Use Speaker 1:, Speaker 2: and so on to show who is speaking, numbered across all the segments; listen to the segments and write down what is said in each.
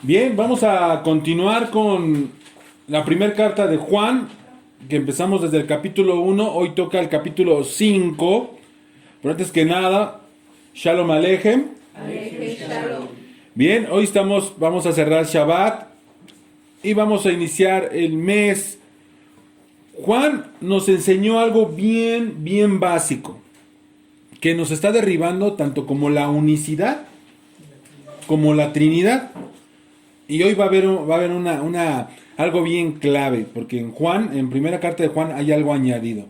Speaker 1: Bien, vamos a continuar con la primera carta de Juan, que empezamos desde el capítulo 1, hoy toca el capítulo 5. Pero antes que nada, Shalom Aleichem.
Speaker 2: Aleichem Shalom.
Speaker 1: Bien, hoy vamos a cerrar Shabbat y vamos a iniciar el mes. Juan nos enseñó algo bien básico, que nos está derribando tanto como la unicidad como la Trinidad. Y hoy va a haber algo bien clave, porque en primera carta de Juan hay algo añadido.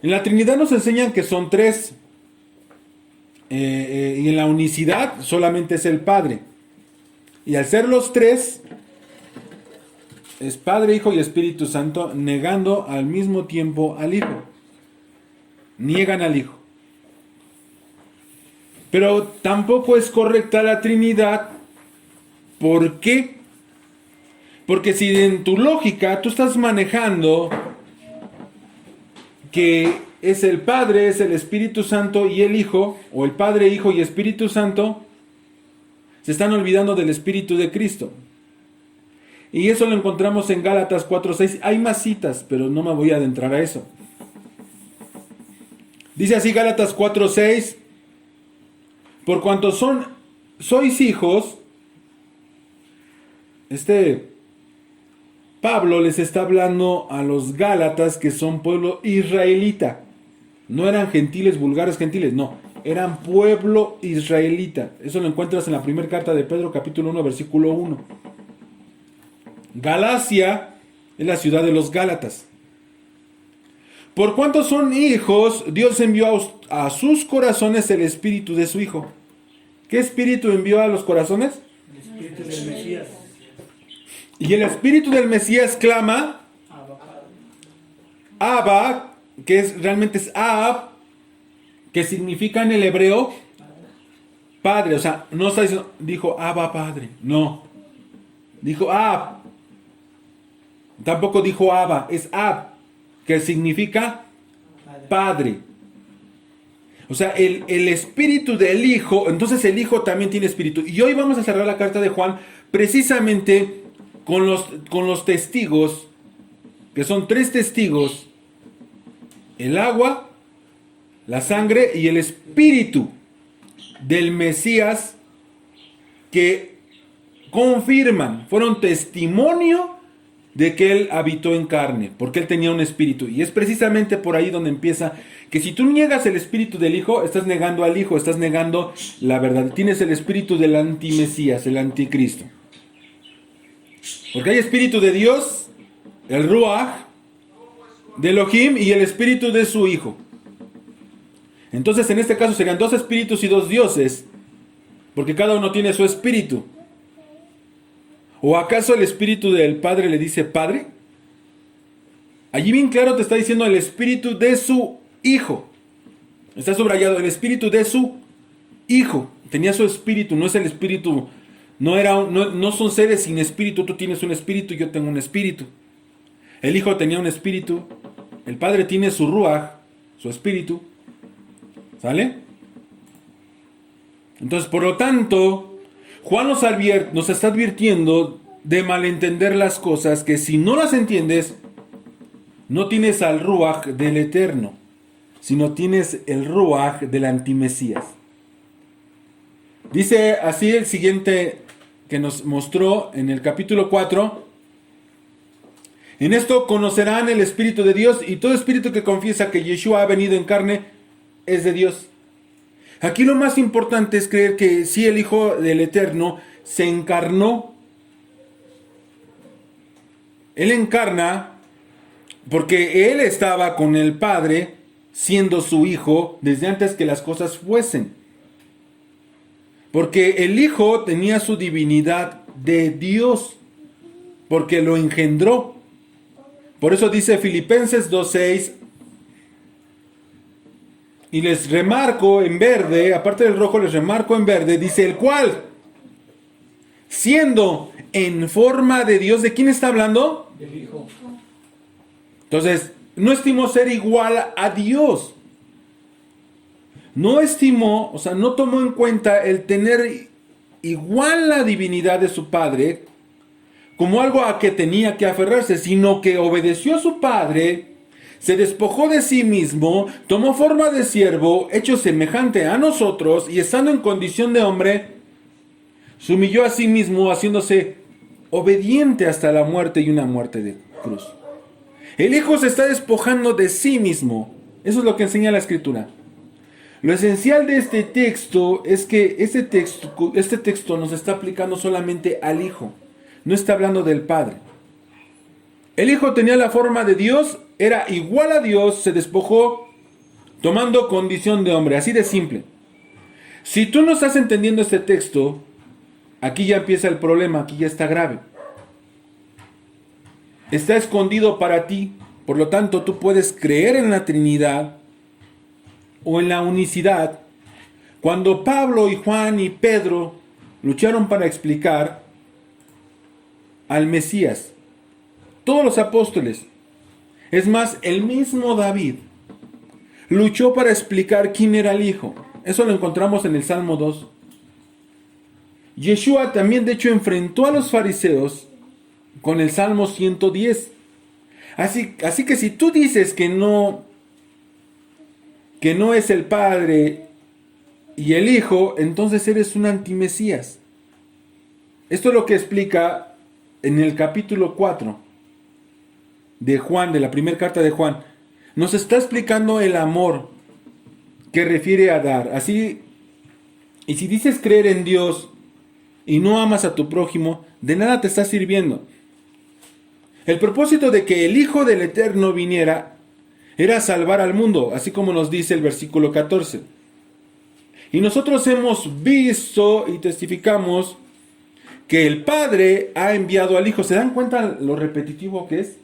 Speaker 1: En la Trinidad nos enseñan que son tres, y en la unicidad solamente es el Padre. Y al ser los tres, es Padre, Hijo y Espíritu Santo, negando al mismo tiempo al Hijo. Niegan al Hijo. Pero tampoco es correcta la Trinidad. ¿Por qué? Porque si en tu lógica tú estás manejando que es el Padre, es el Espíritu Santo y el Hijo, o el Padre, Hijo y Espíritu Santo, se están olvidando del Espíritu de Cristo. Y eso lo encontramos en Gálatas 4:6. Hay más citas, pero no me voy a adentrar a eso. Dice así Gálatas 4:6: por cuanto sois hijos. Pablo les está hablando a los Gálatas, que son pueblo israelita. No eran gentiles, vulgares gentiles, no. Eran pueblo israelita. Eso lo encuentras en la primera carta de Pedro, capítulo 1, versículo 1. Galacia es la ciudad de los Gálatas. Por cuanto son hijos, Dios envió a sus corazones el espíritu de su Hijo. ¿Qué espíritu envió a los corazones?
Speaker 3: El espíritu del Mesías.
Speaker 1: Y el espíritu del Mesías clama Abba, que realmente es Ab, que significa en el hebreo Padre. O sea, no está diciendo, dijo Abba Padre, no. Dijo Ab. Tampoco dijo Abba, es Ab, que significa Padre. O sea, el espíritu del Hijo, entonces el Hijo también tiene espíritu. Y hoy vamos a cerrar la carta de Juan precisamente con los testigos, que son tres testigos: el agua, la sangre y el espíritu del Mesías, que confirman, fueron testimonio de que Él habitó en carne, porque Él tenía un espíritu. Y es precisamente por ahí donde empieza, que si tú niegas el espíritu del Hijo, estás negando al Hijo, estás negando la verdad. Tienes el espíritu del antimesías, el anticristo. Porque hay espíritu de Dios, el Ruach, de Elohim, y el espíritu de su Hijo. Entonces en este caso serían dos espíritus y dos dioses, porque cada uno tiene su espíritu. ¿O acaso el espíritu del Padre le dice Padre? Allí bien claro te está diciendo el espíritu de su Hijo. Está subrayado, el espíritu de su Hijo. Tenía su espíritu, no es el espíritu. No son seres sin espíritu. Tú tienes un espíritu y yo tengo un espíritu. El Hijo tenía un espíritu. El Padre tiene su Ruach, su espíritu. ¿Sale? Entonces, por lo tanto, Juan nos está advirtiendo de malentender las cosas, que si no las entiendes, no tienes al Ruach del Eterno, sino tienes el Ruach del antimesías. Dice así el siguiente que nos mostró en el capítulo 4. En esto conocerán el Espíritu de Dios, y todo espíritu que confiesa que Yeshua ha venido en carne es de Dios. Aquí lo más importante es creer que sí, el Hijo del Eterno se encarnó. Él encarna porque Él estaba con el Padre, siendo su Hijo desde antes que las cosas fuesen. Porque el Hijo tenía su divinidad de Dios, porque lo engendró. Por eso dice Filipenses 2:6, y les remarco en verde, aparte del rojo les remarco en verde, dice el cual, siendo en forma de Dios, ¿de quién está hablando?
Speaker 3: Del Hijo.
Speaker 1: Entonces, no estimó ser igual a Dios. No estimó, o sea, no tomó en cuenta el tener igual la divinidad de su Padre como algo a que tenía que aferrarse, sino que obedeció a su Padre, se despojó de sí mismo, tomó forma de siervo, hecho semejante a nosotros, y estando en condición de hombre, se humilló a sí mismo, haciéndose obediente hasta la muerte y una muerte de cruz. El Hijo se está despojando de sí mismo. Eso es lo que enseña la Escritura. Lo esencial de este texto es que este texto nos está aplicando solamente al Hijo. No está hablando del Padre. El Hijo tenía la forma de Dios, era igual a Dios, se despojó tomando condición de hombre, así de simple. Si tú no estás entendiendo este texto, aquí ya empieza el problema, aquí ya está grave. Está escondido para ti, por lo tanto tú puedes creer en la Trinidad o en la unicidad. Cuando Pablo y Juan y Pedro lucharon para explicar al Mesías, todos los apóstoles, es más, el mismo David luchó para explicar quién era el Hijo. Eso lo encontramos en el Salmo 2. Yeshua también, de hecho, enfrentó a los fariseos con el Salmo 110. Así que si tú dices que no es el Padre y el Hijo, entonces eres un antimesías. Esto es lo que explica en el capítulo 4 de Juan, de la primera carta de Juan. Nos está explicando el amor que refiere a dar. Así, y si dices creer en Dios y no amas a tu prójimo, de nada te está sirviendo. El propósito de que el Hijo del Eterno viniera era salvar al mundo, así como nos dice el versículo 14. Y nosotros hemos visto y testificamos que el Padre ha enviado al Hijo. ¿Se dan cuenta lo repetitivo que es?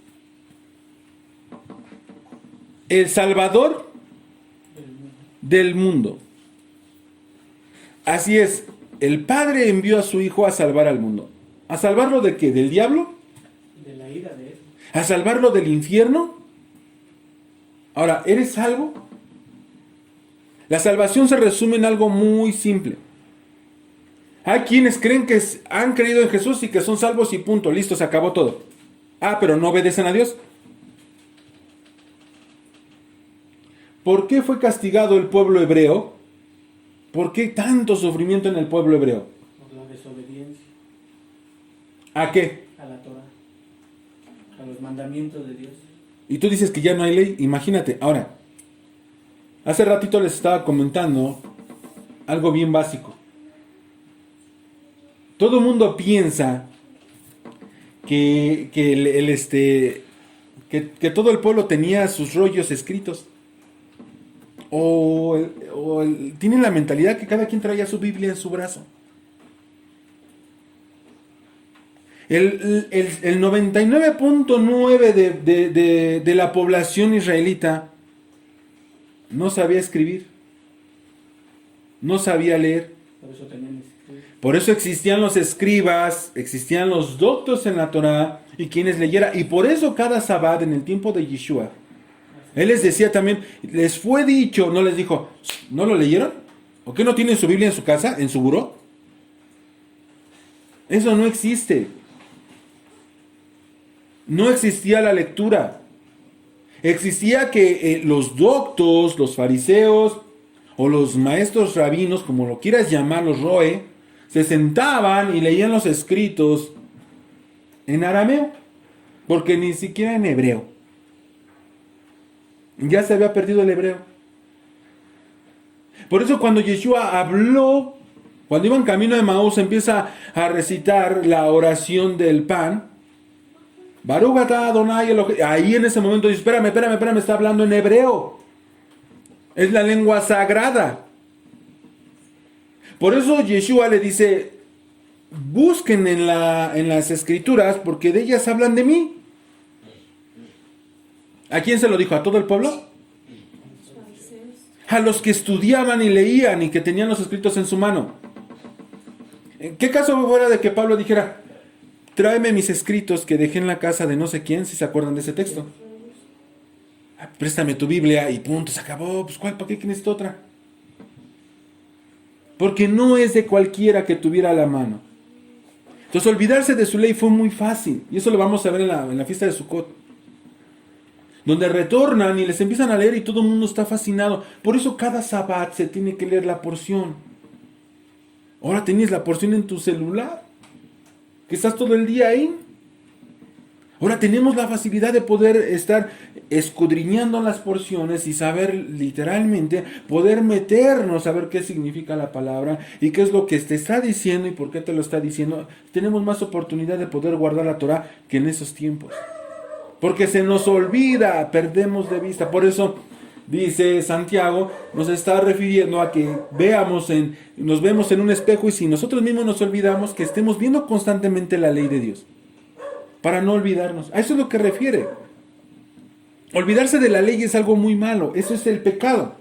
Speaker 1: El Salvador del mundo. Así es, el Padre envió a su Hijo a salvar al mundo. ¿A salvarlo de qué? ¿Del diablo?
Speaker 2: De la ira de él.
Speaker 1: ¿A salvarlo del infierno? Ahora, ¿eres salvo? La salvación se resume en algo muy simple. Hay quienes creen que han creído en Jesús y que son salvos y punto, listo, se acabó todo. Ah, pero no obedecen a Dios. ¿Por qué fue castigado el pueblo hebreo? ¿Por qué tanto sufrimiento en el pueblo hebreo?
Speaker 2: Por la desobediencia
Speaker 1: ¿A qué?
Speaker 2: a la Torah, a los mandamientos de Dios.
Speaker 1: Y tú dices que ya no hay ley. Imagínate. Ahora, hace ratito les estaba comentando algo bien básico. Todo el mundo piensa que todo el pueblo tenía sus rollos escritos. Tienen la mentalidad que cada quien traía su Biblia en su brazo. El 99.9 de la población israelita no sabía escribir, no sabía leer.
Speaker 2: Por eso tenían escrito.
Speaker 1: Por eso existían los escribas, existían los doctos en la Torah y quienes leyera. Y por eso cada sábado en el tiempo de Yeshua, él les decía también, les fue dicho, no les dijo, ¿no lo leyeron? ¿O qué no tienen su Biblia en su casa, en su buró? Eso no existe. No existía la lectura. Existía que los doctos, los fariseos o los maestros rabinos, como lo quieras llamar, los roe, se sentaban y leían los escritos en arameo, porque ni siquiera en hebreo. Ya se había perdido el hebreo. Por eso cuando Yeshua habló, cuando iba en camino de Maús, empieza a recitar la oración del pan. Baruch atah Adonai Elohim. Ahí en ese momento dice, espérame, está hablando en hebreo. Es la lengua sagrada. Por eso Yeshua le dice, busquen en las escrituras, porque de ellas hablan de mí. ¿A quién se lo dijo? ¿A todo el pueblo? A los que estudiaban y leían y que tenían los escritos en su mano. ¿En qué caso fuera de que Pablo dijera, tráeme mis escritos que dejé en la casa de no sé quién, si se acuerdan de ese texto? Préstame tu Biblia y punto, se acabó. Pues ¿cuál? ¿Para qué necesito otra? porque no es de cualquiera que tuviera a la mano. Entonces olvidarse de su ley fue muy fácil, y eso lo vamos a ver en la fiesta de Sukkot, donde retornan y les empiezan a leer y todo el mundo está fascinado. Por eso cada Sabbat se tiene que leer la porción. Ahora tienes la porción en tu celular, que estás todo el día ahí. Ahora tenemos la facilidad de poder estar escudriñando las porciones y saber literalmente, poder meternos a ver qué significa la palabra y qué es lo que te está diciendo y por qué te lo está diciendo. Tenemos más oportunidad de poder guardar la Torah que en esos tiempos. Porque se nos olvida, perdemos de vista. Por eso dice Santiago, nos está refiriendo a que nos vemos en un espejo y si nosotros mismos nos olvidamos, que estemos viendo constantemente la ley de Dios. Para no olvidarnos. A eso es lo que refiere. Olvidarse de la ley es algo muy malo. Eso es el pecado.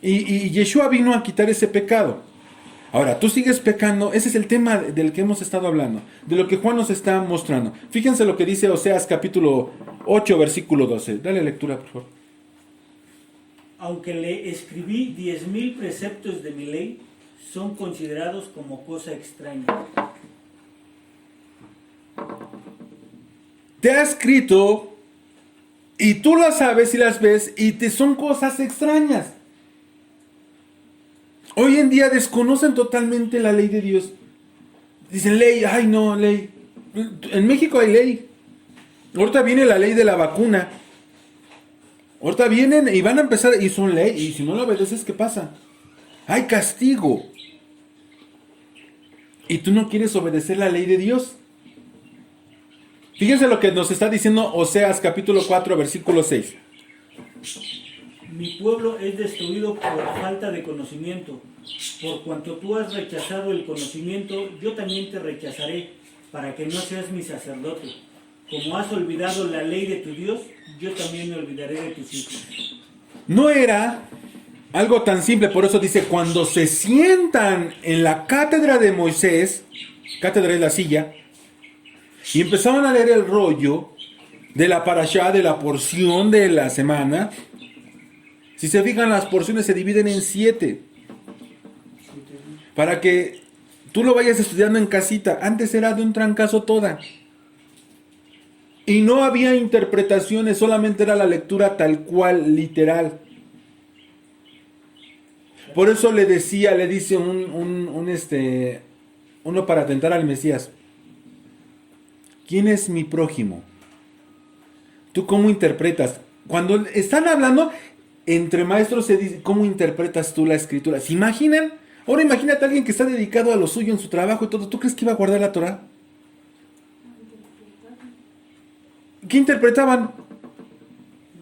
Speaker 1: Y Yeshua vino a quitar ese pecado. Ahora, tú sigues pecando. Ese es el tema del que hemos estado hablando. De lo que Juan nos está mostrando. Fíjense lo que dice Oseas capítulo 8, versículo 12. Dale lectura, por favor.
Speaker 2: Aunque le escribí 10,000 preceptos de mi ley, son considerados como cosa extraña.
Speaker 1: Te ha escrito y tú las sabes y las ves y te son cosas extrañas. Hoy en día desconocen totalmente la ley de Dios. Dicen ley, ay no, ley. En México hay ley. Ahorita viene la ley de la vacuna. Ahorita vienen y van a empezar y son ley. Y si no lo obedeces, ¿qué pasa? Hay castigo. Y tú no quieres obedecer la ley de Dios. Fíjense lo que nos está diciendo Oseas capítulo 4, versículo 6.
Speaker 2: Mi pueblo es destruido por falta de conocimiento. Por cuanto tú has rechazado el conocimiento, yo también te rechazaré, para que no seas mi sacerdote. Como has olvidado la ley de tu Dios, yo también me olvidaré de tus hijos.
Speaker 1: No era algo tan simple, por eso dice, cuando se sientan en la cátedra de Moisés, cátedra es la silla, y empezaban a leer el rollo de la parashá, de la porción de la semana. Si se fijan, las porciones se dividen en 7. Para que tú lo vayas estudiando en casita. Antes era de un trancazo toda. Y no había interpretaciones, solamente era la lectura tal cual, literal. Por eso le dice uno para tentar al Mesías. ¿Quién es mi prójimo? ¿Tú cómo interpretas? Cuando están hablando entre maestros se dice, ¿cómo interpretas tú la escritura? ¿Se imaginan? Ahora imagínate a alguien que está dedicado a lo suyo en su trabajo y todo. ¿Tú crees que iba a guardar la Torah? ¿Qué interpretaban?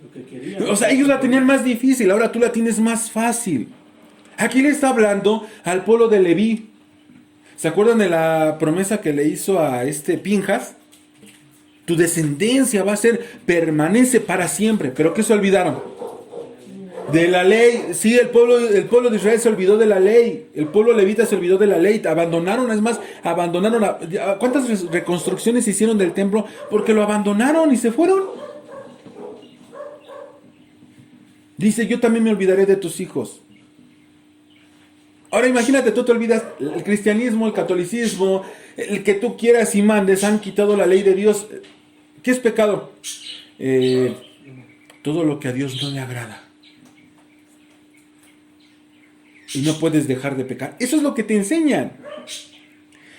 Speaker 2: Lo que querían.
Speaker 1: O sea, ellos la tenían más difícil, ahora tú la tienes más fácil. Aquí le está hablando al pueblo de Leví. ¿Se acuerdan de la promesa que le hizo a Pinjas? Tu descendencia va a ser, permanece para siempre. ¿Pero qué se olvidaron? De la ley. Sí, el pueblo de Israel se olvidó de la ley. El pueblo levita se olvidó de la ley. Abandonaron, es más, ¿cuántas reconstrucciones hicieron del templo? Porque lo abandonaron y se fueron. Dice, yo también me olvidaré de tus hijos. Ahora imagínate, tú te olvidas, el cristianismo, el catolicismo, el que tú quieras y mandes, han quitado la ley de Dios. ¿Qué es pecado? Todo lo que a Dios no le agrada. Y no puedes dejar de pecar. Eso es lo que te enseñan.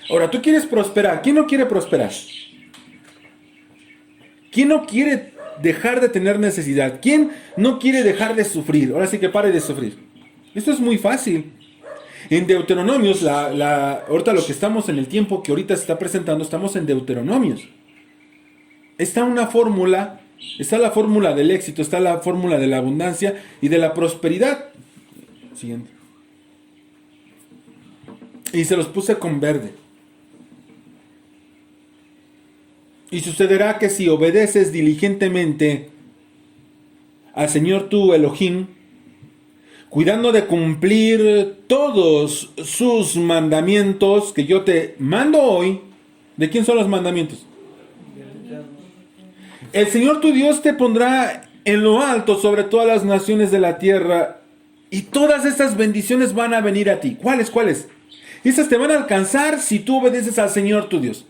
Speaker 1: Ahora, tú quieres prosperar. ¿Quién no quiere prosperar? ¿Quién no quiere dejar de tener necesidad? ¿Quién no quiere dejar de sufrir? Ahora sí que pare de sufrir. Esto es muy fácil. En Deuteronomios, ahorita lo que estamos en el tiempo que ahorita se está presentando, estamos en Deuteronomios. Está una fórmula, está la fórmula del éxito, está la fórmula de la abundancia y de la prosperidad. Siguiente. Y se los puse con verde. Y sucederá que si obedeces diligentemente al Señor tu Elohim, cuidando de cumplir todos sus mandamientos que yo te mando hoy. ¿De quién son los mandamientos? El Señor tu Dios te pondrá en lo alto sobre todas las naciones de la tierra Y todas estas bendiciones van a venir a ti. ¿Cuáles? ¿Cuáles? Estas te van a alcanzar si tú obedeces al Señor tu Dios.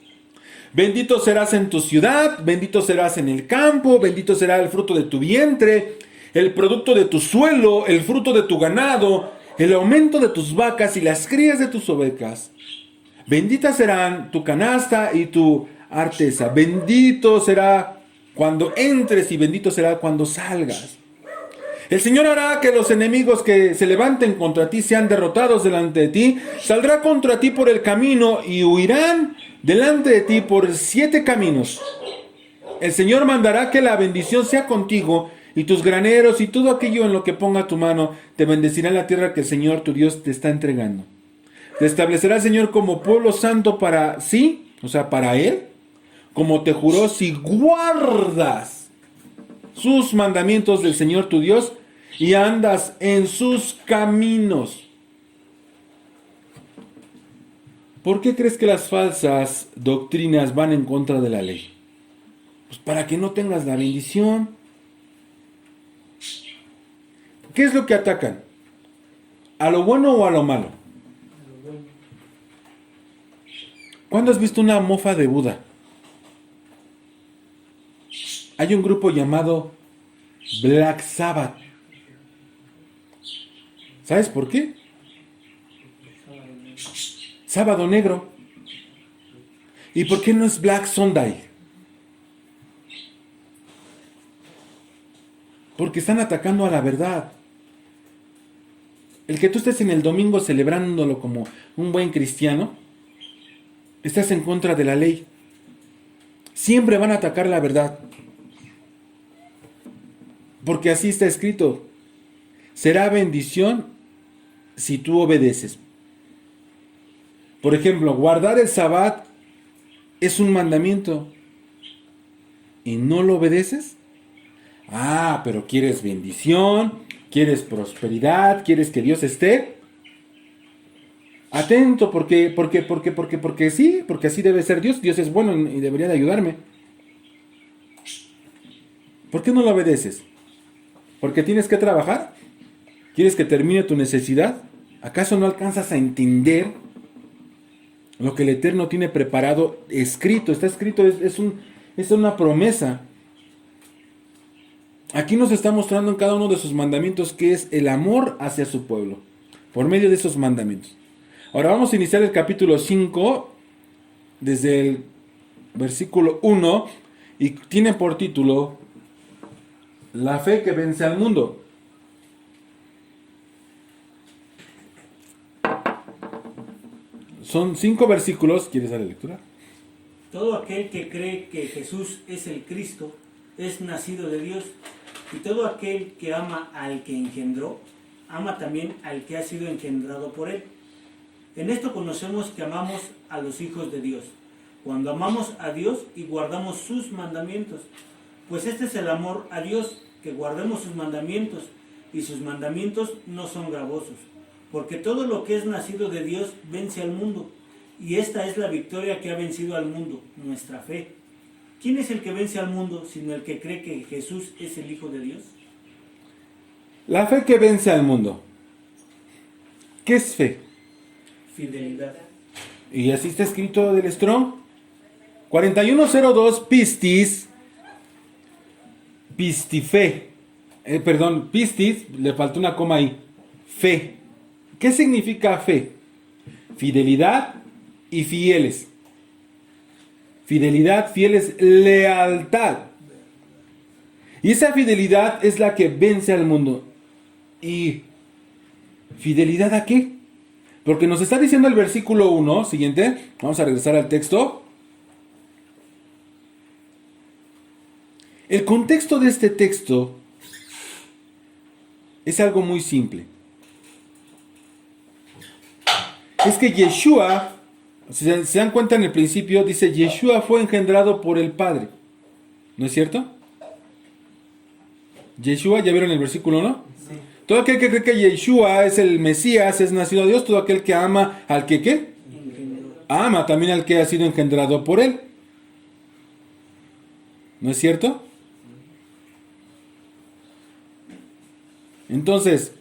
Speaker 1: Bendito serás en tu ciudad, bendito serás en el campo, bendito será el fruto de tu vientre, el producto de tu suelo, el fruto de tu ganado, el aumento de tus vacas y las crías de tus ovejas. Benditas serán tu canasta y tu arteza. Bendito será cuando entres y bendito será cuando salgas. El Señor hará que los enemigos que se levanten contra ti sean derrotados delante de ti. Saldrá contra ti por el camino y huirán delante de ti por 7 caminos. El Señor mandará que la bendición sea contigo y tus graneros y todo aquello en lo que ponga tu mano te bendecirá en la tierra que el Señor tu Dios te está entregando. Te establecerá el Señor como pueblo santo para sí, o sea, para Él, como te juró, si guardas sus mandamientos del Señor tu Dios y andas en sus caminos. ¿Por qué crees que las falsas doctrinas van en contra de la ley? Pues para que no tengas la bendición. ¿Qué es lo que atacan? ¿A lo bueno o a lo malo? ¿Cuándo has visto una mofa de Buda? Hay un grupo llamado Black Sabbath. ¿Sabes por qué? Sábado negro. ¿Y por qué no es Black Sunday? Porque están atacando a la verdad. El que tú estés en el domingo celebrándolo como un buen cristiano, estás en contra de la ley. Siempre van a atacar la verdad. Porque así está escrito. Será bendición si tú obedeces. Por ejemplo, guardar el Sabbat es un mandamiento. ¿Y no lo obedeces? Ah, pero quieres bendición, quieres prosperidad, quieres que Dios esté atento, porque sí, porque así debe ser Dios. Dios es bueno y debería de ayudarme. ¿Por qué no lo obedeces? ¿Porque tienes que trabajar? ¿Quieres que termine tu necesidad? ¿Acaso no alcanzas a entender lo que el Eterno tiene preparado, escrito? Está escrito, es una promesa. Aquí nos está mostrando en cada uno de sus mandamientos que es el amor hacia su pueblo, por medio de esos mandamientos. Ahora vamos a iniciar el capítulo 5, desde el versículo 1, y tiene por título La fe que vence al mundo. Son 5 versículos. ¿Quieres dar la lectura?
Speaker 2: Todo aquel que cree que Jesús es el Cristo es nacido de Dios, y todo aquel que ama al que engendró, ama también al que ha sido engendrado por él. En esto conocemos que amamos a los hijos de Dios, cuando amamos a Dios y guardamos sus mandamientos. Pues este es el amor a Dios, que guardemos sus mandamientos, y sus mandamientos no son gravosos. Porque todo lo que es nacido de Dios vence al mundo, y esta es la victoria que ha vencido al mundo, nuestra fe. ¿Quién es el que vence al mundo sino el que cree que Jesús es el Hijo de Dios?
Speaker 1: La fe que vence al mundo. ¿Qué es fe?
Speaker 2: Fidelidad.
Speaker 1: Y así está escrito del Strong. 4102 pistis. Pistife. Pistis, le faltó una coma ahí. Fe. ¿Qué significa fe? Fidelidad y fieles. Fidelidad, fieles, lealtad. Y esa fidelidad es la que vence al mundo. ¿Y fidelidad a qué? Porque nos está diciendo el versículo 1, siguiente. Vamos a regresar al texto. El contexto de este texto es algo muy simple. Es que Yeshua, si se dan cuenta en el principio, dice Yeshua fue engendrado por el Padre. ¿No es cierto? Yeshua, ¿ya vieron el versículo 1?
Speaker 2: Sí.
Speaker 1: Todo aquel que cree que Yeshua es el Mesías, es nacido de Dios. Todo aquel que ama al que ¿qué? Ama también al que ha sido engendrado por él. ¿No es cierto? Entonces,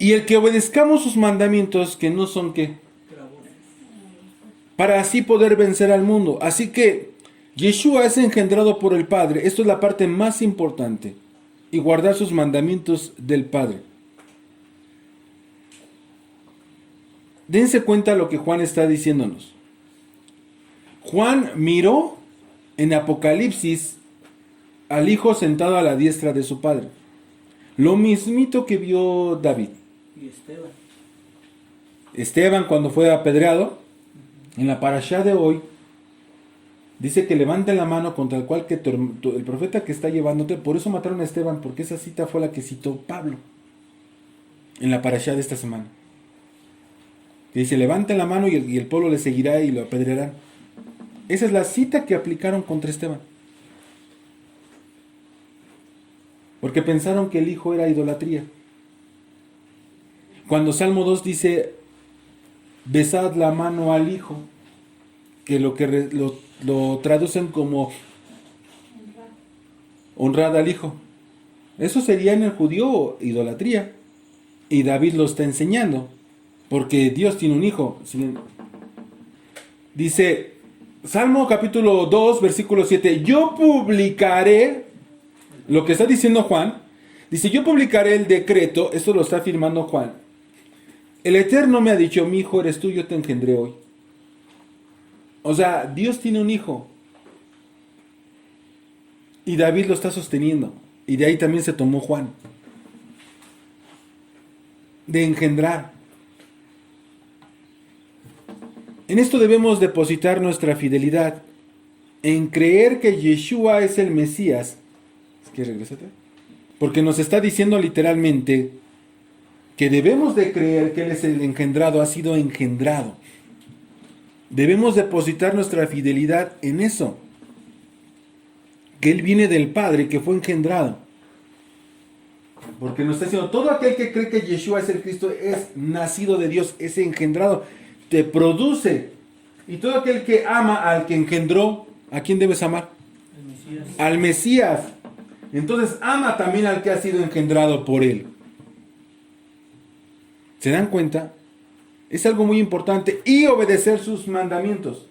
Speaker 1: Y el que obedezcamos sus mandamientos, que no son qué, para así poder vencer al mundo. Así que Yeshua es engendrado por el Padre. Esto es la parte más importante. Y guardar sus mandamientos del Padre. Dense cuenta lo que Juan está diciéndonos. Juan miró en Apocalipsis al Hijo sentado a la diestra de su Padre. Lo mismito que vio David.
Speaker 2: Y Esteban.
Speaker 1: Esteban cuando fue apedreado, en la parashá de hoy, dice que levanten la mano contra el cual que el profeta que está llevándote. Por eso mataron a Esteban, porque esa cita fue la que citó Pablo en la parashá de esta semana. Que dice, levanten la mano y el pueblo le seguirá y lo apedrearán. Esa es la cita que aplicaron contra Esteban. Porque pensaron que el hijo era idolatría. Cuando Salmo 2 dice, besad la mano al hijo, que lo traducen como honrad al hijo. Eso sería en el judío idolatría. Y David lo está enseñando. Porque Dios tiene un hijo. Dice, Salmo capítulo 2, versículo 7. Yo publicaré, lo que está diciendo Juan, dice, yo publicaré el decreto, esto lo está afirmando Juan. El Eterno me ha dicho, mi hijo eres tú, yo te engendré hoy. O sea, Dios tiene un hijo. Y David lo está sosteniendo. Y de ahí también se tomó Juan. De engendrar. En esto debemos depositar nuestra fidelidad. En creer que Yeshua es el Mesías. ¿Quieres regresarte? Porque nos está diciendo literalmente que debemos de creer que Él es el engendrado, ha sido engendrado. Debemos depositar nuestra fidelidad en eso. Que Él viene del Padre, que fue engendrado. Porque nos está diciendo, todo aquel que cree que Yeshua es el Cristo es nacido de Dios, es engendrado, te produce. Y todo aquel que ama al que engendró, ¿a quién debes amar?
Speaker 2: El Mesías.
Speaker 1: Al Mesías. Entonces ama también al que ha sido engendrado por Él. ¿Se dan cuenta? Es algo muy importante. Y obedecer sus mandamientos.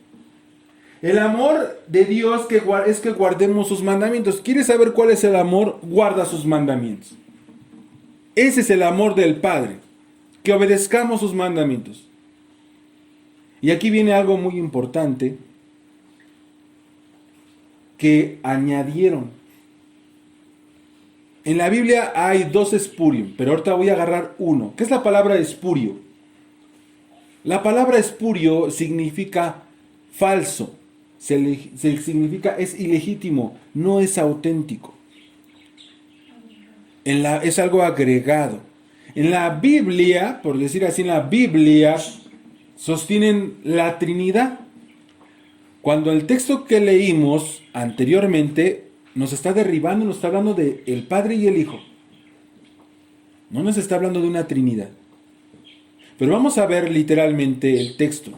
Speaker 1: El amor de Dios es que guardemos sus mandamientos. ¿Quieres saber cuál es el amor? Guarda sus mandamientos. Ese es el amor del Padre. Que obedezcamos sus mandamientos. Y aquí viene algo muy importante. Que añadieron. En la Biblia hay dos espurium, pero ahorita voy a agarrar uno. ¿Qué es la palabra espurio? La palabra espurio significa falso. Significa es ilegítimo, no es auténtico. Es algo agregado. En la Biblia, por decir así, en la Biblia sostienen la Trinidad. Cuando el texto que leímos anteriormente nos está derribando, nos está hablando de el Padre y el Hijo. No nos está hablando de una Trinidad. Pero vamos a ver literalmente el texto.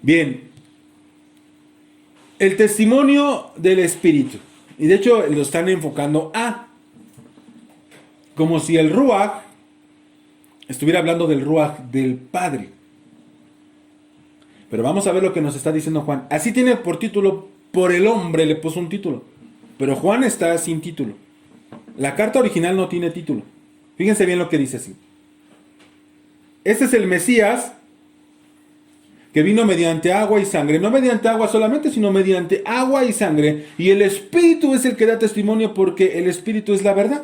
Speaker 1: Bien. El testimonio del Espíritu. Y de hecho lo están enfocando a. Como si el Ruach estuviera hablando del Ruach del Padre. Pero vamos a ver lo que nos está diciendo Juan. Así tiene por título, por el hombre le puso un título. Pero Juan está sin título. La carta original no tiene título. Fíjense bien lo que dice así. Este es el Mesías que vino mediante agua y sangre. No mediante agua solamente, sino mediante agua y sangre. Y el Espíritu es el que da testimonio porque el Espíritu es la verdad.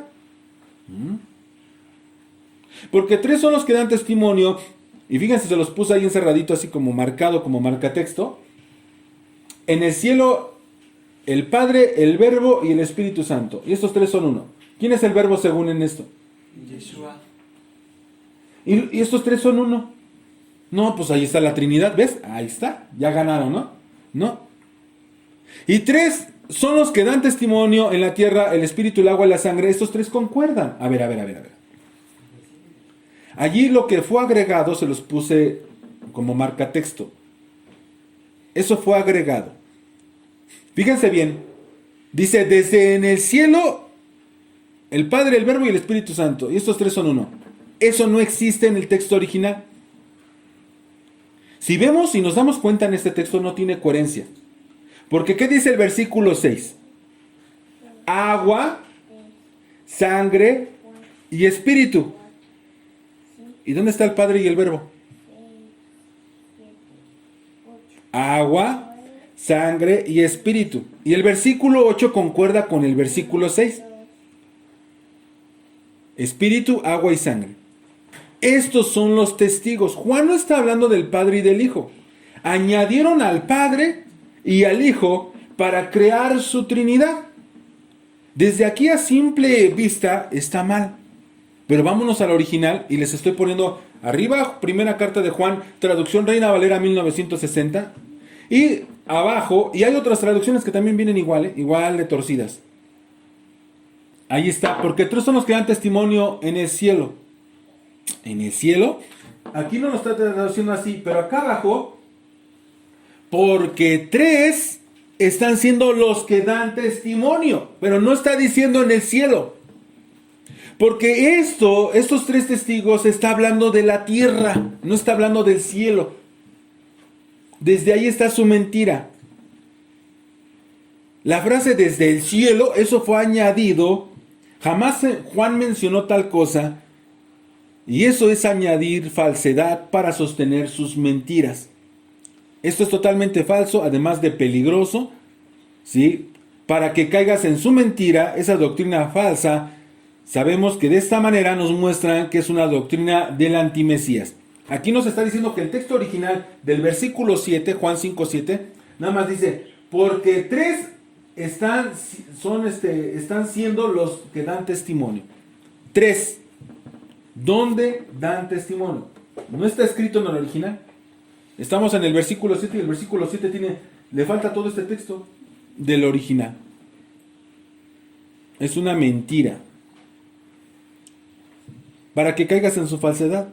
Speaker 1: Porque tres son los que dan testimonio. Y fíjense, se los puse ahí encerradito así como marcado, como marcatexto. En el cielo, el Padre, el Verbo y el Espíritu Santo. Y estos tres son uno. ¿Quién es el Verbo según en esto?
Speaker 2: Yeshua.
Speaker 1: Y estos tres son uno. No, pues ahí está la Trinidad, ¿ves? Ahí está, ya ganaron, ¿no? No. Y tres son los que dan testimonio en la tierra, el Espíritu, el agua y la sangre. Estos tres concuerdan. A ver. Allí lo que fue agregado se los puse como marcatexto. Eso fue agregado. Fíjense bien. Dice, desde en el cielo, el Padre, el Verbo y el Espíritu Santo. Y estos tres son uno. Eso no existe en el texto original. Si vemos y nos damos cuenta en este texto no tiene coherencia. Porque ¿qué dice el versículo 6? Agua, sangre y espíritu. ¿Y dónde está el Padre y el Verbo? Agua, sangre y espíritu. Y el versículo 8 concuerda con el versículo 6. Espíritu, agua y sangre. Estos son los testigos. Juan no está hablando del Padre y del Hijo. Añadieron al Padre y al Hijo para crear su Trinidad. Desde aquí a simple vista está mal. Pero vámonos al original y les estoy poniendo arriba, primera carta de Juan, traducción Reina Valera 1960. Y abajo, y hay otras traducciones que también vienen igual de torcidas. Ahí está, porque tres son los que dan testimonio en el cielo. En el cielo, aquí no nos está traduciendo así, pero acá abajo, porque tres están siendo los que dan testimonio, pero no está diciendo en el cielo. Porque estos tres testigos está hablando de la tierra, no está hablando del cielo. Desde ahí está su mentira. La frase desde el cielo, eso fue añadido. Jamás Juan mencionó tal cosa. Y eso es añadir falsedad para sostener sus mentiras. Esto es totalmente falso, además de peligroso, ¿sí? Para que caigas en su mentira, esa doctrina falsa. Sabemos que de esta manera nos muestran que es una doctrina del antimesías. Aquí nos está diciendo que el texto original del versículo 7, Juan 5:7, nada más dice, porque tres están siendo los que dan testimonio. Tres. ¿Dónde dan testimonio? No está escrito en el original. Estamos en el versículo 7 y el versículo 7 le falta todo este texto del original. Es una mentira. Para que caigas en su falsedad.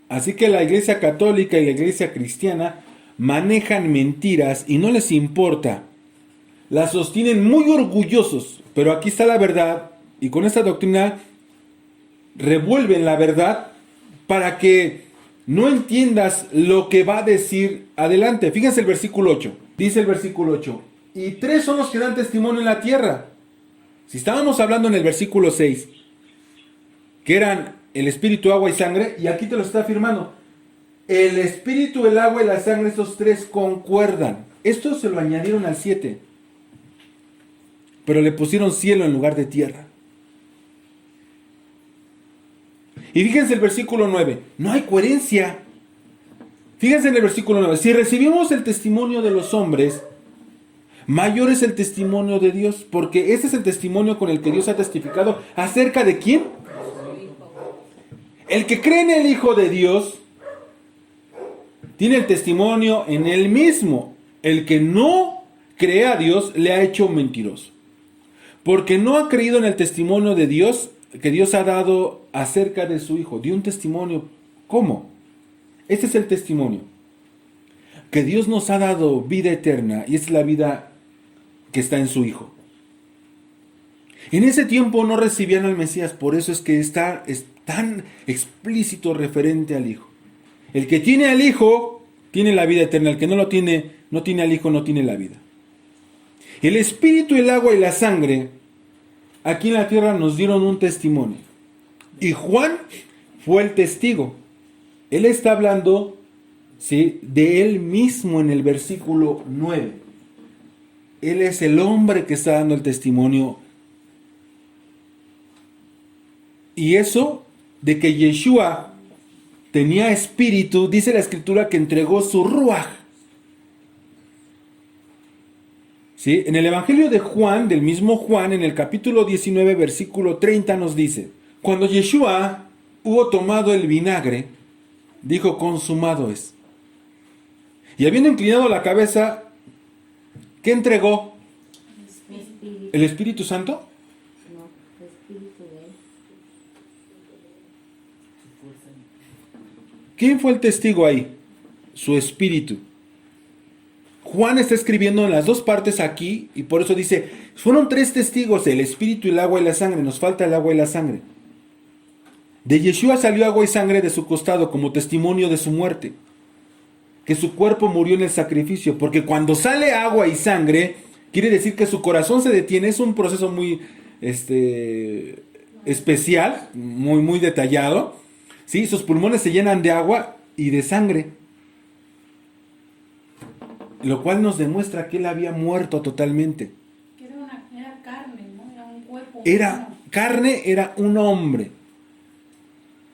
Speaker 1: Así que la Iglesia Católica y la Iglesia Cristiana manejan mentiras y no les importa. Las sostienen muy orgullosos, pero aquí está la verdad y con esta doctrina revuelven la verdad para que no entiendas lo que va a decir adelante. Fíjense el versículo 8. Dice el versículo 8. Y tres son los que dan testimonio en la tierra. Si estábamos hablando en el versículo 6, que eran el espíritu, agua y sangre, y aquí te lo está afirmando. El espíritu, el agua y la sangre, estos tres concuerdan. Esto se lo añadieron al 7. Pero le pusieron cielo en lugar de tierra. Y fíjense el versículo 9. No hay coherencia. Fíjense en el versículo 9. Si recibimos el testimonio de los hombres, mayor es el testimonio de Dios. Porque este es el testimonio con el que Dios ha testificado. ¿Acerca de quién? El que cree en el Hijo de Dios tiene el testimonio en él mismo. El que no cree a Dios le ha hecho mentiroso. Porque no ha creído en el testimonio de Dios que Dios ha dado acerca de su Hijo. Dio un testimonio. ¿Cómo? Este es el testimonio. Que Dios nos ha dado vida eterna y es la vida que está en su Hijo. En ese tiempo no recibían al Mesías, por eso es que es tan explícito referente al Hijo. El que tiene al Hijo tiene la vida eterna, el que no lo tiene, no tiene al Hijo, no tiene la vida. El Espíritu, el agua y la sangre, aquí en la tierra nos dieron un testimonio. Y Juan fue el testigo. Él está hablando, ¿sí?, de él mismo en el versículo 9. Él es el hombre que está dando el testimonio. Y eso de que Yeshua tenía espíritu, dice la escritura que entregó su ruaj. ¿Sí? En el Evangelio de Juan, del mismo Juan, en el capítulo 19, versículo 30 nos dice, cuando Yeshua hubo tomado el vinagre, dijo, consumado es. Y habiendo inclinado la cabeza, ¿qué entregó?
Speaker 3: Espíritu.
Speaker 1: ¿El Espíritu Santo?
Speaker 3: No, espíritu de él.
Speaker 1: ¿Quién fue el testigo ahí? Su espíritu. Juan está escribiendo en las dos partes aquí y por eso dice, fueron tres testigos, el espíritu, el agua y la sangre. Nos falta el agua y la sangre. De Yeshua salió agua y sangre de su costado como testimonio de su muerte, que su cuerpo murió en el sacrificio, porque cuando sale agua y sangre, quiere decir que su corazón se detiene. Es un proceso muy especial, muy detallado. ¿Sí? Sus pulmones se llenan de agua y de sangre, lo cual nos demuestra que él había muerto totalmente.
Speaker 4: Era carne, ¿no? Era un cuerpo
Speaker 1: Era
Speaker 4: humano.
Speaker 1: carne, era un hombre.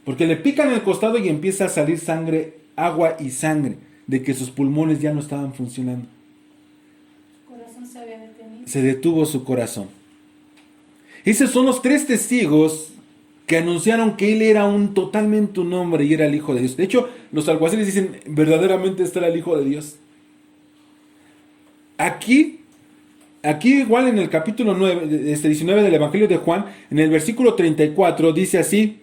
Speaker 1: Porque le pican el costado y empieza a salir sangre, agua y sangre, de que sus pulmones ya no estaban funcionando.
Speaker 4: Su corazón se había detenido.
Speaker 1: Se detuvo su corazón. Esos son los 3 testigos que anunciaron que él era totalmente un hombre y era el Hijo de Dios. De hecho, los alguaciles dicen, verdaderamente este era el Hijo de Dios. Aquí igual en el capítulo 19 del Evangelio de Juan, en el versículo 34, dice así: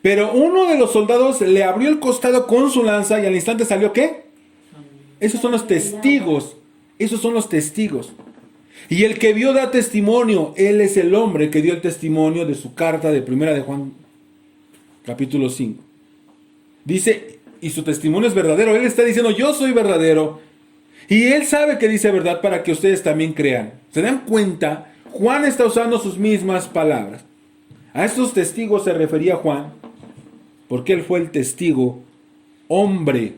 Speaker 1: pero uno de los soldados le abrió el costado con su lanza y al instante salió ¿qué? Esos son los testigos. Esos son los testigos. Y el que vio da testimonio. Él es el hombre que dio el testimonio de su carta de primera de Juan, capítulo 5. Dice, y su testimonio es verdadero. Él está diciendo, yo soy verdadero. Y él sabe que dice verdad para que ustedes también crean. ¿Se dan cuenta? Juan está usando sus mismas palabras. A estos testigos se refería Juan, porque él fue el testigo hombre.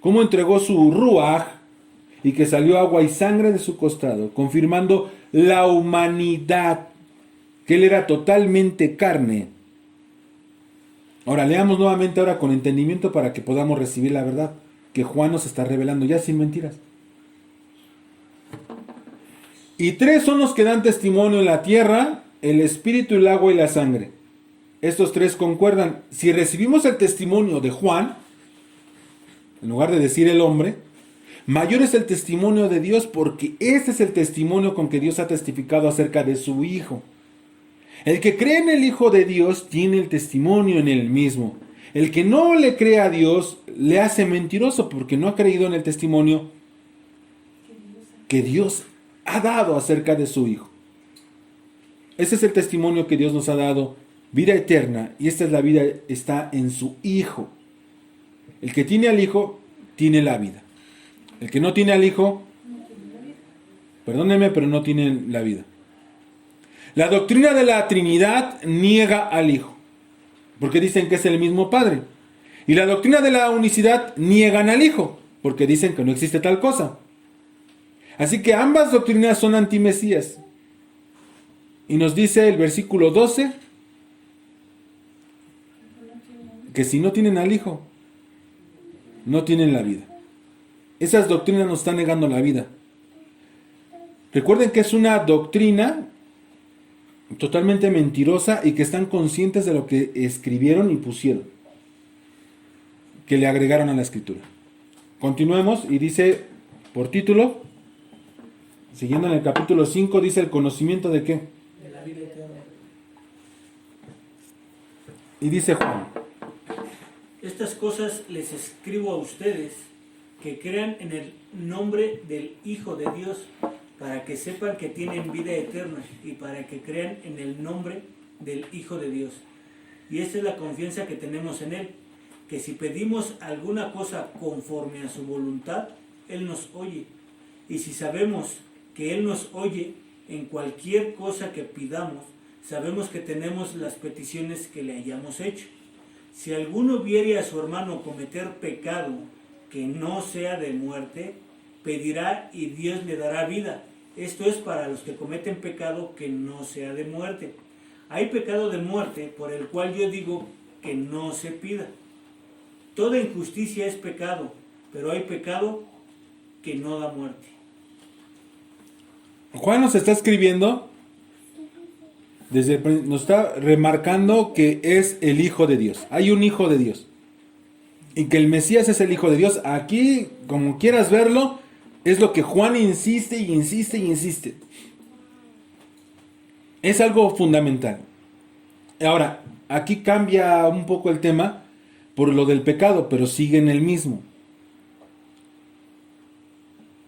Speaker 1: Cómo entregó su ruaj y que salió agua y sangre de su costado, confirmando la humanidad, que él era totalmente carne. Ahora leamos nuevamente ahora con entendimiento para que podamos recibir la verdad que Juan nos está revelando, ya sin mentiras. Y 3 son los que dan testimonio en la tierra: el espíritu, el agua y la sangre. Estos 3 concuerdan. Si recibimos el testimonio de Juan, en lugar de decir el hombre, mayor es el testimonio de Dios, porque este es el testimonio con que Dios ha testificado acerca de su Hijo. El que cree en el Hijo de Dios tiene el testimonio en él mismo. El que no le cree a Dios le hace mentiroso, porque no ha creído en el testimonio que Dios ha dado acerca de su Hijo. Ese es el testimonio que Dios nos ha dado, vida eterna, y esta es la vida, está en su Hijo. El que tiene al Hijo tiene la vida. El que no tiene al Hijo, perdónenme, pero no tiene la vida. La doctrina de la Trinidad niega al Hijo, porque dicen que es el mismo Padre. Y la doctrina de la unicidad niegan al Hijo, porque dicen que no existe tal cosa. Así que ambas doctrinas son antimesías. Y nos dice el versículo 12 que si no tienen al Hijo, no tienen la vida. Esas doctrinas nos están negando la vida. Recuerden que es una doctrina totalmente mentirosa y que están conscientes de lo que escribieron y pusieron, que le agregaron a la escritura. Continuemos y dice por título, siguiendo en el capítulo 5, dice el conocimiento de qué.
Speaker 2: De la vida eterna.
Speaker 1: Y dice Juan:
Speaker 2: Estas cosas les escribo a ustedes, que crean en el nombre del Hijo de Dios, para que sepan que tienen vida eterna, y para que crean en el nombre del Hijo de Dios. Y esta es la confianza que tenemos en Él, que si pedimos alguna cosa conforme a su voluntad, Él nos oye. Y si sabemos que Él nos oye en cualquier cosa que pidamos, sabemos que tenemos las peticiones que le hayamos hecho. Si alguno viere a su hermano cometer pecado que no sea de muerte, pedirá y Dios le dará vida. Esto es para los que cometen pecado que no sea de muerte. Hay pecado de muerte por el cual yo digo que no se pida. Toda injusticia es pecado, pero hay pecado que no da muerte.
Speaker 1: Juan nos está escribiendo, nos está remarcando que es el Hijo de Dios. Hay un Hijo de Dios. Y que el Mesías es el Hijo de Dios. Aquí, como quieras verlo, es lo que Juan insiste y insiste y insiste. Es algo fundamental. Ahora, aquí cambia un poco el tema por lo del pecado, pero sigue en el mismo.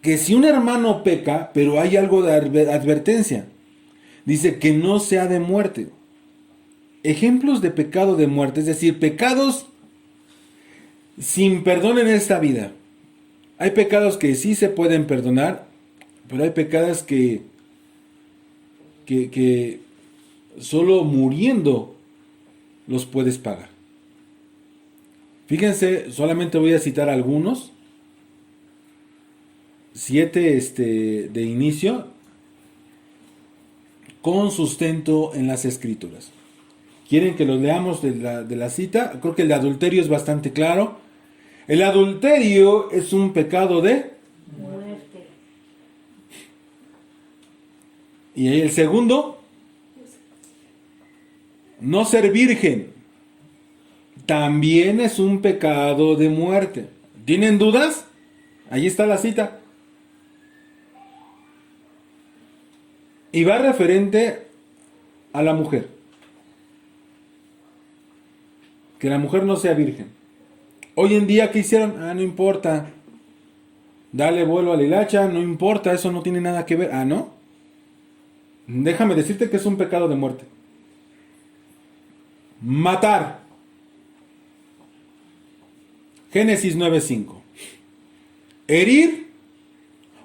Speaker 1: Que si un hermano peca, pero hay algo de advertencia. Dice que no sea de muerte. Ejemplos de pecado de muerte, es decir, pecados sin perdón en esta vida. Hay pecados que sí se pueden perdonar, pero hay pecados que solo muriendo los puedes pagar. Fíjense, solamente voy a citar algunos. 7 de inicio, con sustento en las Escrituras. ¿Quieren que los leamos de la cita? Creo que el de adulterio es bastante claro. El adulterio es un pecado de
Speaker 3: Muerte.
Speaker 1: Y el segundo, no ser virgen, también es un pecado de muerte. ¿Tienen dudas? Ahí está la cita. Y va referente a la mujer. Que la mujer no sea virgen. Hoy en día, ¿qué hicieron? No importa. Dale vuelo a la hilacha, no importa, eso no tiene nada que ver. ¿No? Déjame decirte que es un pecado de muerte. Matar. Génesis 9:5. Herir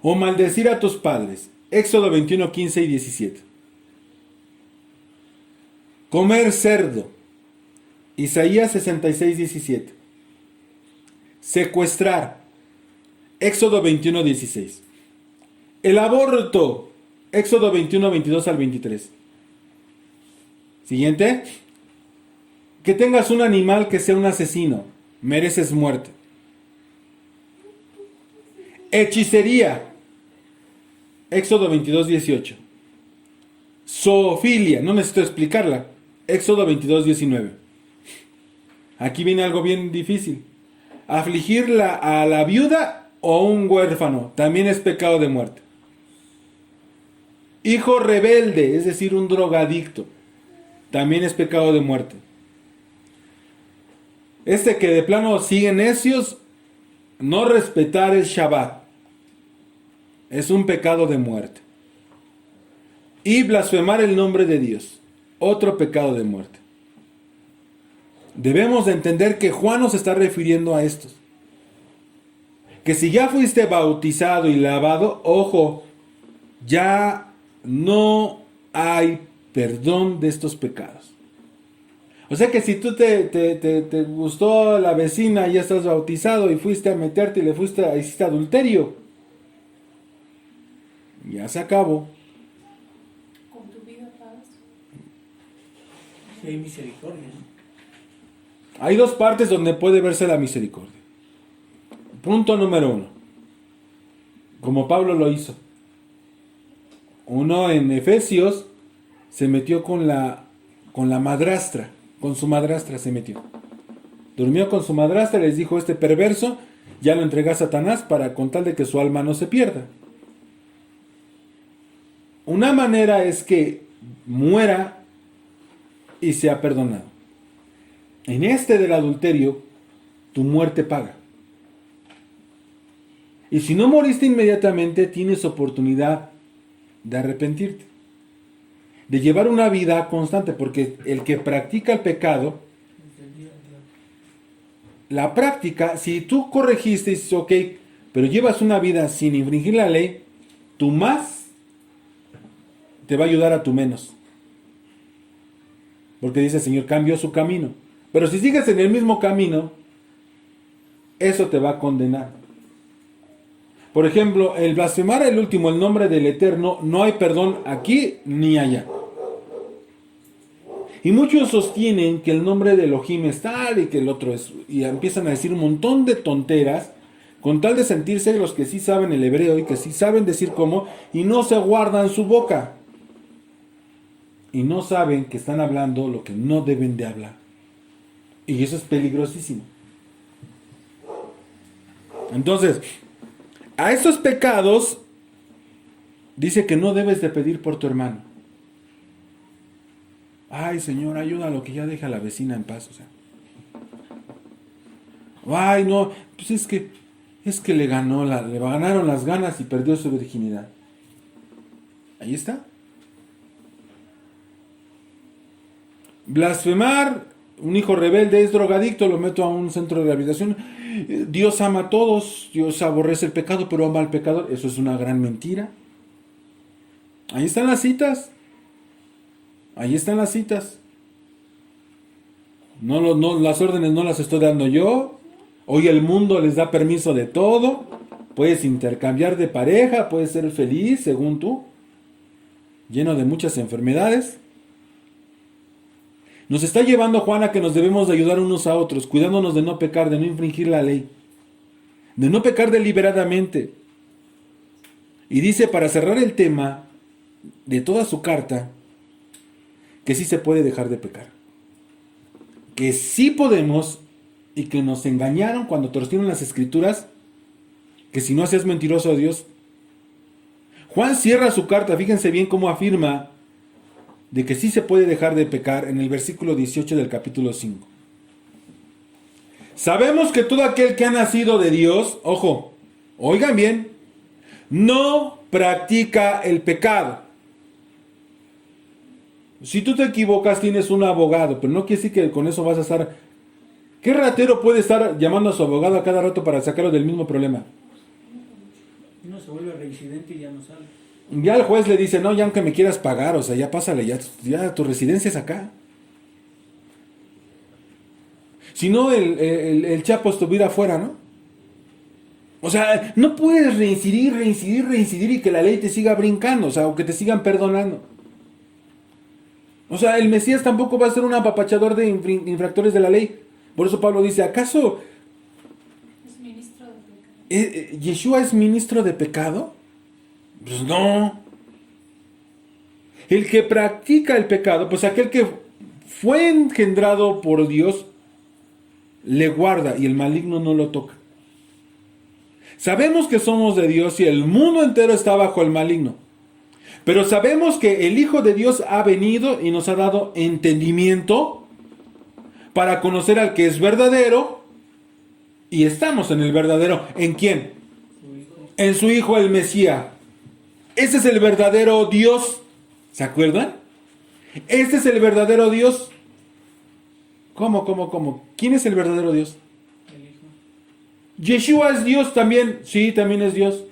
Speaker 1: o maldecir a tus padres. Éxodo 21:15 y 17. Comer cerdo. Isaías 66:17. Secuestrar. Éxodo 21:16. El aborto. Éxodo 21:22 al 23. Siguiente. Que tengas un animal que sea un asesino. Mereces muerte. Hechicería. Éxodo 22:18. Zoofilia. No necesito explicarla. Éxodo 22:19. Aquí viene algo bien difícil. Afligir a la viuda o un huérfano. También es pecado de muerte. Hijo rebelde, es decir, un drogadicto. También es pecado de muerte. Que de plano siguen necios, no respetar el Shabbat. Es un pecado de muerte. Y blasfemar el nombre de Dios. Otro pecado de muerte. Debemos de entender que Juan nos está refiriendo a estos. Que si ya fuiste bautizado y lavado, ojo, ya no hay perdón de estos pecados. O sea que si tú te gustó la vecina y ya estás bautizado y fuiste a meterte y hiciste adulterio, ya se acabó.
Speaker 4: Con tu vida pagas.
Speaker 2: Si hay misericordia, ¿no?
Speaker 1: Hay dos partes donde puede verse la misericordia. Punto número 1. Como Pablo lo hizo. Uno en Efesios se metió con la madrastra. Con su madrastra se metió. Durmió con su madrastra y les dijo: este perverso ya lo entregué a Satanás para con tal de que su alma no se pierda. Una manera es que muera y sea perdonado. En del adulterio, tu muerte paga. Y si no moriste inmediatamente, tienes oportunidad de arrepentirte. De llevar una vida constante, porque el que practica el pecado, la práctica, si tú corregiste y dices, ok, pero llevas una vida sin infringir la ley, tu más te va a ayudar a tu menos. Porque dice el Señor, cambió su camino. Pero si sigues en el mismo camino, eso te va a condenar. Por ejemplo, el blasfemar el último, el nombre del Eterno, no hay perdón aquí ni allá. Y muchos sostienen que el nombre de Elohim es tal y que el otro es... Y empiezan a decir un montón de tonteras con tal de sentirse los que sí saben el hebreo y que sí saben decir cómo, y no se guardan su boca. Y no saben que están hablando lo que no deben de hablar. Y eso es peligrosísimo. Entonces, a estos pecados dice que no debes de pedir por tu hermano. Ay, Señor, ayúdalo, que ya deja a la vecina en paz. O sea. Ay, no, pues es que le ganaron las ganas y perdió su virginidad. Ahí está. Blasfemar, un hijo rebelde es drogadicto, lo meto a un centro de rehabilitación. Dios ama a todos, Dios aborrece el pecado, pero ama al pecador. Eso es una gran mentira. Ahí están las citas. Ahí están las citas. No, las órdenes no las estoy dando yo. Hoy el mundo les da permiso de todo. Puedes intercambiar de pareja, puedes ser feliz según tú. Lleno de muchas enfermedades. Nos está llevando Juan a que nos debemos de ayudar unos a otros, cuidándonos de no pecar, de no infringir la ley, de no pecar deliberadamente. Y dice, para cerrar el tema de toda su carta, que sí se puede dejar de pecar. Que sí podemos, y que nos engañaron cuando torcieron las escrituras, que si no seas mentiroso a Dios. Juan cierra su carta, fíjense bien cómo afirma de que sí se puede dejar de pecar en el versículo 18 del capítulo 5. Sabemos que todo aquel que ha nacido de Dios, ojo, oigan bien, no practica el pecado. Si tú te equivocas, tienes un abogado, pero no quiere decir que con eso vas a estar... ¿Qué ratero puede estar llamando a su abogado a cada rato para sacarlo del mismo problema?
Speaker 2: Uno se vuelve reincidente y ya no sale.
Speaker 1: Ya el juez le dice, no, ya aunque me quieras pagar, o sea, ya pásale, ya tu residencia es acá. Si no, el Chapo estuviera afuera, ¿no? O sea, no puedes reincidir y que la ley te siga brincando, o sea, o que te sigan perdonando. O sea, el Mesías tampoco va a ser un apapachador de infractores de la ley. Por eso Pablo dice, ¿acaso
Speaker 4: Es ministro de pecado.
Speaker 1: Yeshua es ministro de pecado? Pues no. El que practica el pecado, pues aquel que fue engendrado por Dios, le guarda y el maligno no lo toca. Sabemos que somos de Dios y el mundo entero está bajo el maligno. Pero sabemos que el Hijo de Dios ha venido y nos ha dado entendimiento para conocer al que es verdadero. Y estamos en el verdadero. ¿En quién? En su Hijo el Mesías. Ese es el verdadero Dios. ¿Se acuerdan? Este es el verdadero Dios. ¿Cómo? ¿Quién es el verdadero Dios?
Speaker 2: El hijo.
Speaker 1: Yeshua es Dios también. Sí, también es Dios.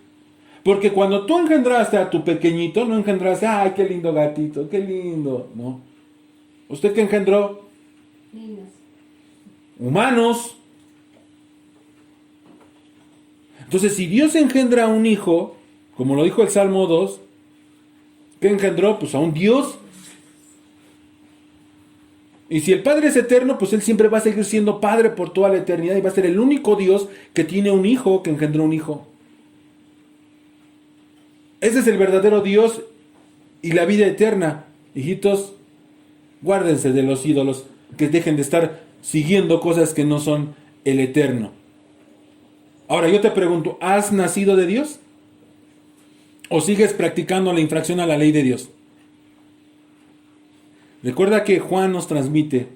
Speaker 1: Porque cuando tú engendraste a tu pequeñito, no engendraste, ay, qué lindo gatito, qué lindo. No. ¿Usted qué engendró?
Speaker 3: Niños.
Speaker 1: Humanos. Entonces, si Dios engendra a un hijo, como lo dijo el Salmo 2, ¿qué engendró? Pues a un Dios. Y si el Padre es eterno, pues Él siempre va a seguir siendo Padre por toda la eternidad y va a ser el único Dios que tiene un hijo, que engendró un hijo. Ese es el verdadero Dios y la vida eterna. Hijitos, guárdense de los ídolos, que dejen de estar siguiendo cosas que no son el eterno. Ahora yo te pregunto, ¿has nacido de Dios? ¿O sigues practicando la infracción a la ley de Dios? Recuerda que Juan nos transmite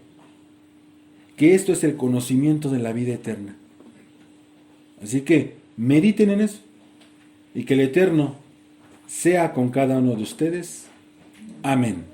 Speaker 1: que esto es el conocimiento de la vida eterna. Así que mediten en eso y que el Eterno sea con cada uno de ustedes. Amén.